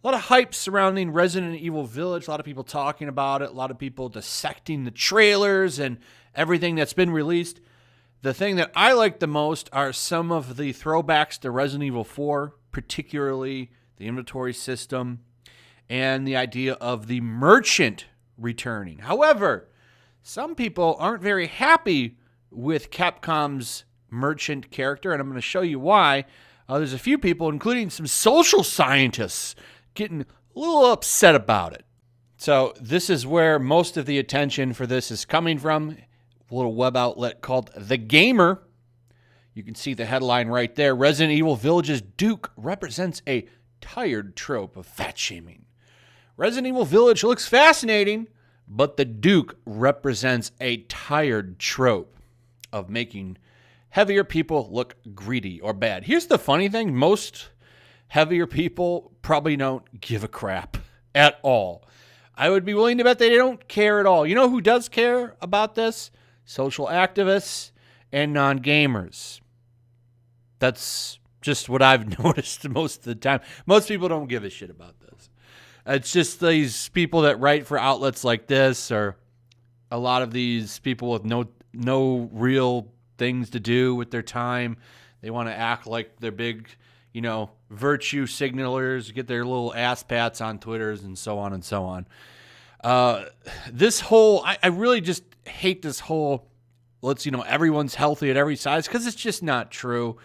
A lot of hype surrounding Resident Evil Village. A lot of people talking about it. A lot of people dissecting the trailers and everything that's been released. The thing that I like the most are some of the throwbacks to Resident Evil 4, particularly the inventory system and the idea of the merchant returning. However, some people aren't very happy with Capcom's merchant character, and I'm going to show you why. There's a few people, including some social scientists, getting a little upset about it. So this is where most of the attention for this is coming from. A little web outlet called The Gamer. You can see the headline right there. Resident Evil Village's Duke represents a tired trope of fat shaming. Resident Evil Village looks fascinating, but the Duke represents a tired trope of making heavier people look greedy or bad. Here's the funny thing. Most heavier people probably don't give a crap at all. I would be willing to bet they don't care at all. You know who does care about this? Social activists and non-gamers. That's just what I've noticed most of the time. Most people don't give a shit about this. It's just these people that write for outlets like this, or a lot of these people with no real things to do with their time. They want to act like they're big, virtue signalers, get their little ass pats on Twitters and so on and so on. This whole, I really just hate this whole, everyone's healthy at every size, because it's just not true.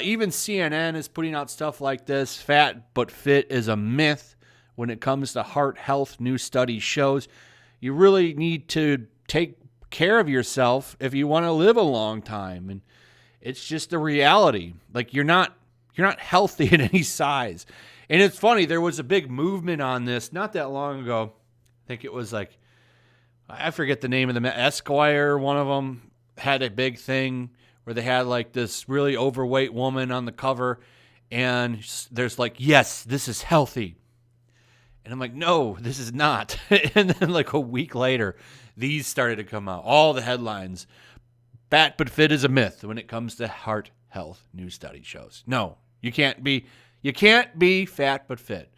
Even CNN is putting out stuff like this. Fat but fit is a myth when it comes to heart health. New study shows you really need to take care of yourself if you want to live a long time. And it's just a reality. Like, you're not healthy at any size. And it's funny, there was a big movement on this not that long ago. I think it was I forget the name of them. Esquire, one of them, had a big thing where they had this really overweight woman on the cover, and there's yes, this is healthy. And I'm like, no, this is not. And then a week later, these started to come out. All the headlines. Fat but fit is a myth when it comes to heart health, new study shows. No, you can't be fat but fit.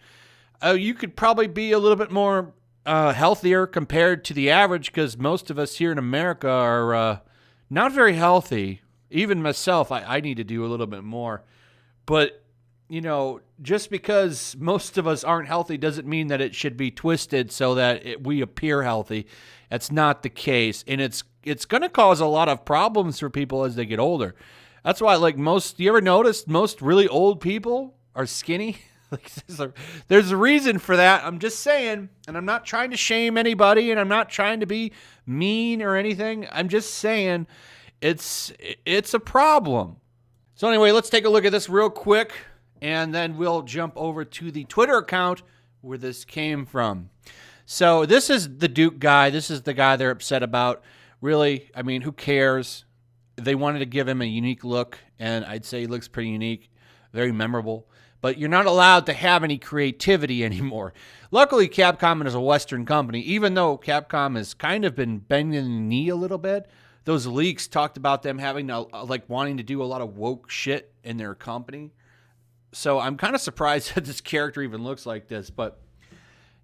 You could probably be a little bit more healthier compared to the average, because most of us here in America are not very healthy. Even myself, I need to do a little bit more. But, just because most of us aren't healthy doesn't mean that it should be twisted so that we appear healthy. That's not the case. And it's going to cause a lot of problems for people as they get older. That's why, you ever noticed most really old people are skinny? There's a reason for that. I'm just saying, and I'm not trying to shame anybody, and I'm not trying to be mean or anything. I'm just saying it's a problem. So anyway, let's take a look at this real quick, and then we'll jump over to the Twitter account where this came from. So this is the Duke guy. This is the guy they're upset about. Really, who cares? They wanted to give him a unique look, and I'd say he looks pretty unique, very memorable. But you're not allowed to have any creativity anymore. Luckily, Capcom is a Western company. Even though Capcom has kind of been bending the knee a little bit, those leaks talked about them having wanting to do a lot of woke shit in their company. So I'm kind of surprised that this character even looks like this. But,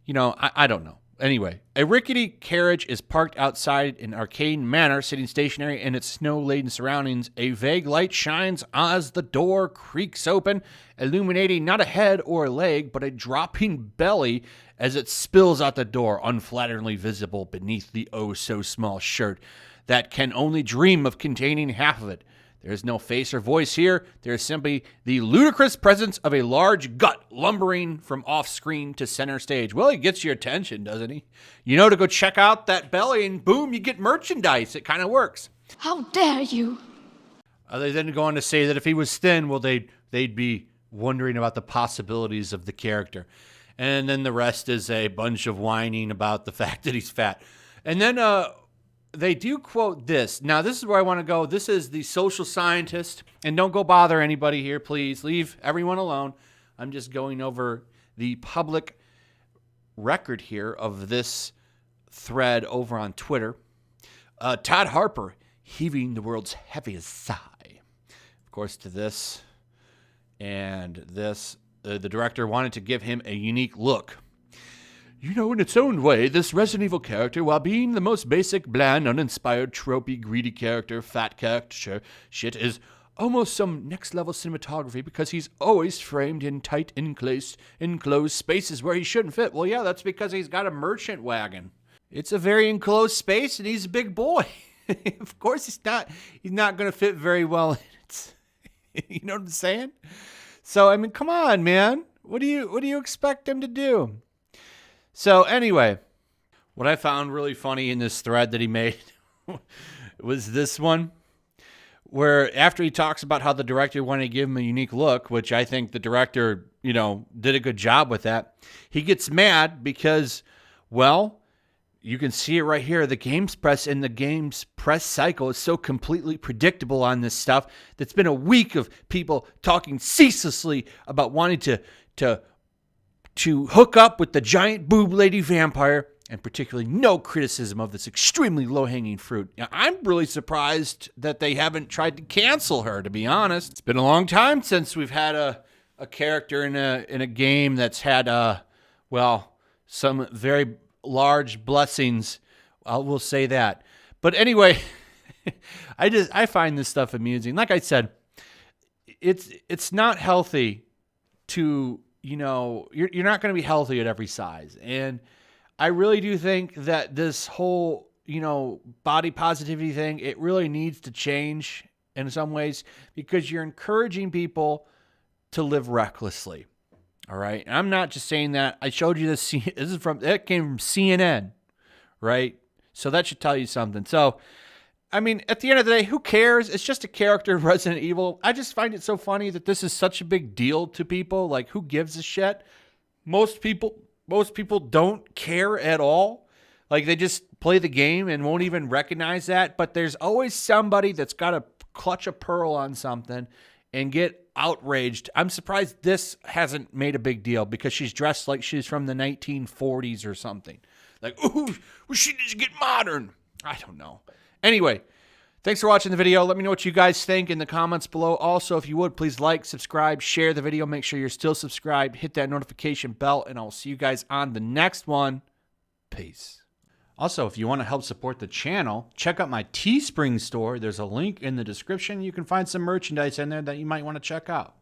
I don't know. Anyway, a rickety carriage is parked outside an arcane manor, sitting stationary in its snow-laden surroundings. A vague light shines as the door creaks open, illuminating not a head or a leg, but a dropping belly as it spills out the door, unflatteringly visible beneath the oh-so-small shirt that can only dream of containing half of it. There is no face or voice here. There is simply the ludicrous presence of a large gut lumbering from off-screen to center stage. Well, he gets your attention, doesn't he? To go check out that belly, and boom, you get merchandise. It kind of works. How dare you? They then go on to say that if he was thin, well, they'd be wondering about the possibilities of the character. And then the rest is a bunch of whining about the fact that he's fat. And then they do quote this. Now, this is where I want to go. This is the social scientist. And don't go bother anybody here, please. Leave everyone alone. I'm just going over the public record here of this thread over on Twitter. Todd Harper heaving the world's heaviest sigh. Of course, to this and this. the director wanted to give him a unique look. You know, in its own way, this Resident Evil character, while being the most basic, bland, uninspired, tropey, greedy character, fat character, shit, is almost some next-level cinematography because he's always framed in tight, enclosed spaces where he shouldn't fit. Well, yeah, that's because he's got a merchant wagon. It's a very enclosed space, and he's a big boy. Of course, he's not going to fit very well in it. You know what I'm saying? So, I mean, come on, man. What do you expect him to do? So anyway, what I found really funny in this thread that he made was this one, where after he talks about how the director wanted to give him a unique look, which I think the director, did a good job with that, he gets mad because, well, you can see it right here. The games press and the games press cycle is so completely predictable on this stuff. That's been a week of people talking ceaselessly about wanting to hook up with the giant boob lady vampire, and particularly no criticism of this extremely low-hanging fruit. Now, I'm really surprised that they haven't tried to cancel her, to be honest. It's been a long time since we've had a character in a game that's had, some very large blessings. I will say that. But anyway, I find this stuff amusing. Like I said, it's not healthy to... you're not going to be healthy at every size. And I really do think that this whole, body positivity thing, it really needs to change in some ways because you're encouraging people to live recklessly. All right. And I'm not just saying that. I showed you this. It came from CNN, right? So that should tell you something. So, I mean, at the end of the day, who cares? It's just a character in Resident Evil. I just find it so funny that this is such a big deal to people. Like, who gives a shit? Most people don't care at all. Like, they just play the game and won't even recognize that. But there's always somebody that's got to clutch a pearl on something and get outraged. I'm surprised this hasn't made a big deal because she's dressed like she's from the 1940s or something. Like, ooh, we should just get modern. I don't know. Anyway, thanks for watching the video. Let me know what you guys think in the comments below. Also, if you would, please like, subscribe, share the video. Make sure you're still subscribed. Hit that notification bell, and I'll see you guys on the next one. Peace. Also, if you want to help support the channel, check out my Teespring store. There's a link in the description. You can find some merchandise in there that you might want to check out.